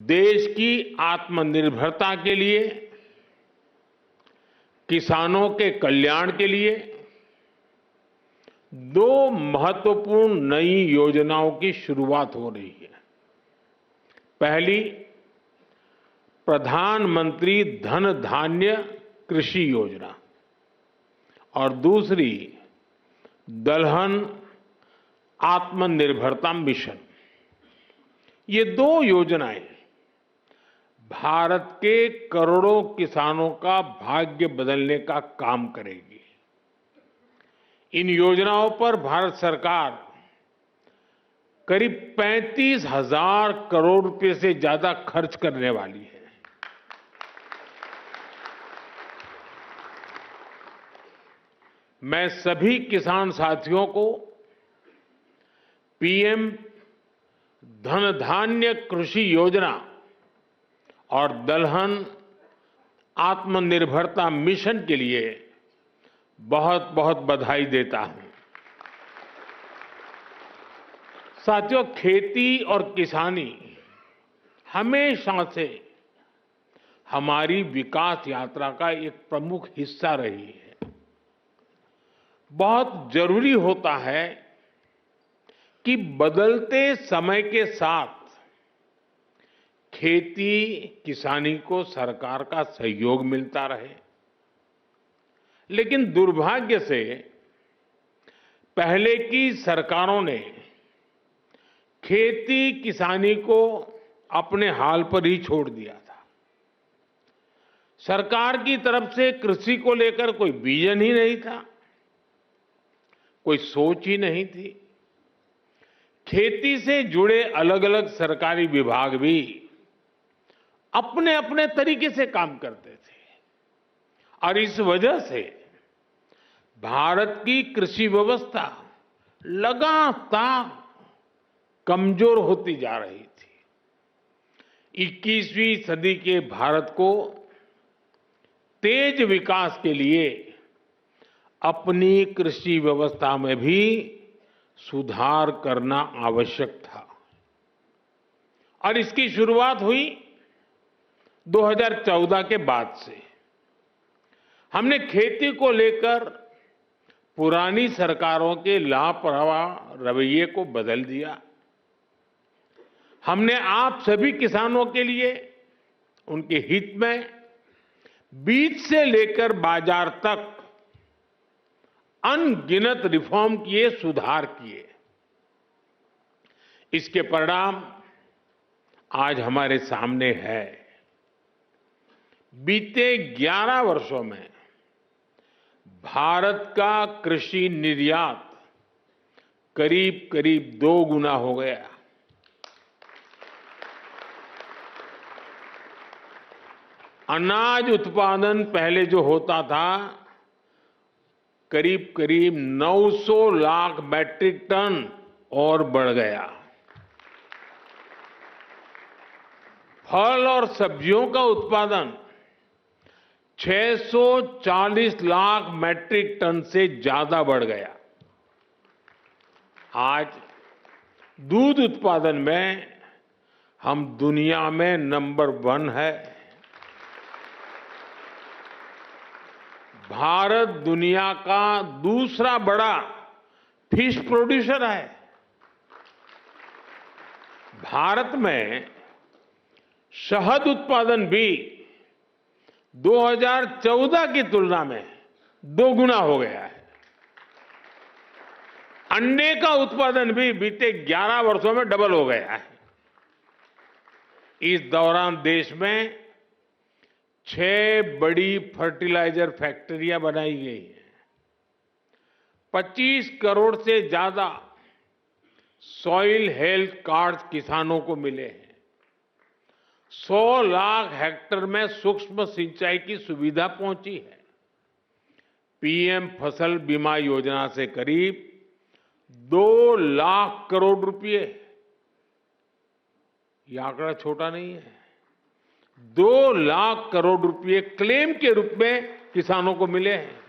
देश की आत्मनिर्भरता के लिए, किसानों के कल्याण के लिए दो महत्वपूर्ण नई योजनाओं की शुरुआत हो रही है। पहली, प्रधानमंत्री धन धान्य कृषि योजना और दूसरी, दलहन आत्मनिर्भरता मिशन। ये दो योजनाएं भारत के करोड़ों किसानों का भाग्य बदलने का काम करेगी। इन योजनाओं पर भारत सरकार करीब 35,000 करोड़ रुपए से ज्यादा खर्च करने वाली है। मैं सभी किसान साथियों को पीएम धन धान्य कृषि योजना और दलहन आत्मनिर्भरता मिशन के लिए बहुत बहुत बधाई देता हूं। साथियों, खेती और किसानी हमेशा से हमारी विकास यात्रा का एक प्रमुख हिस्सा रही है। बहुत जरूरी होता है कि बदलते समय के साथ खेती किसानी को सरकार का सहयोग मिलता रहे, लेकिन दुर्भाग्य से पहले की सरकारों ने खेती किसानी को अपने हाल पर ही छोड़ दिया था। सरकार की तरफ से कृषि को लेकर कोई विजन ही नहीं था, कोई सोच ही नहीं थी। खेती से जुड़े अलग अलग सरकारी विभाग भी अपने अपने तरीके से काम करते थे और इस वजह से भारत की कृषि व्यवस्था लगातार कमजोर होती जा रही थी। 21वीं सदी के भारत को तेज विकास के लिए अपनी कृषि व्यवस्था में भी सुधार करना आवश्यक था और इसकी शुरुआत हुई 2014 के बाद से। हमने खेती को लेकर पुरानी सरकारों के लापरवाह रवैये को बदल दिया। हमने आप सभी किसानों के लिए उनके हित में बीज से लेकर बाजार तक अनगिनत रिफॉर्म किए, सुधार किए। इसके परिणाम आज हमारे सामने है। बीते 11 वर्षों में भारत का कृषि निर्यात करीब करीब 2 गुना हो गया। अनाज उत्पादन पहले जो होता था करीब करीब 900 लाख मैट्रिक टन और बढ़ गया। फल और सब्जियों का उत्पादन 640 लाख मैट्रिक टन से ज्यादा बढ़ गया। आज दूध उत्पादन में हम दुनिया में नंबर 1 है। भारत दुनिया का दूसरा बड़ा फिश प्रोड्यूसर है। भारत में शहद उत्पादन भी 2014 की तुलना में 2 गुना हो गया है। अंडे का उत्पादन भी बीते 11 वर्षों में डबल हो गया है। इस दौरान देश में 6 बड़ी फर्टिलाइजर फैक्ट्रियां बनाई गई हैं। 25 करोड़ से ज्यादा सॉइल हेल्थ कार्ड किसानों को मिले हैं। 100 लाख हेक्टेयर में सूक्ष्म सिंचाई की सुविधा पहुंची है। पीएम फसल बीमा योजना से करीब 2 लाख करोड़ रुपए, यह आंकड़ा छोटा नहीं है, 2 लाख करोड़ रुपए क्लेम के रूप में किसानों को मिले हैं।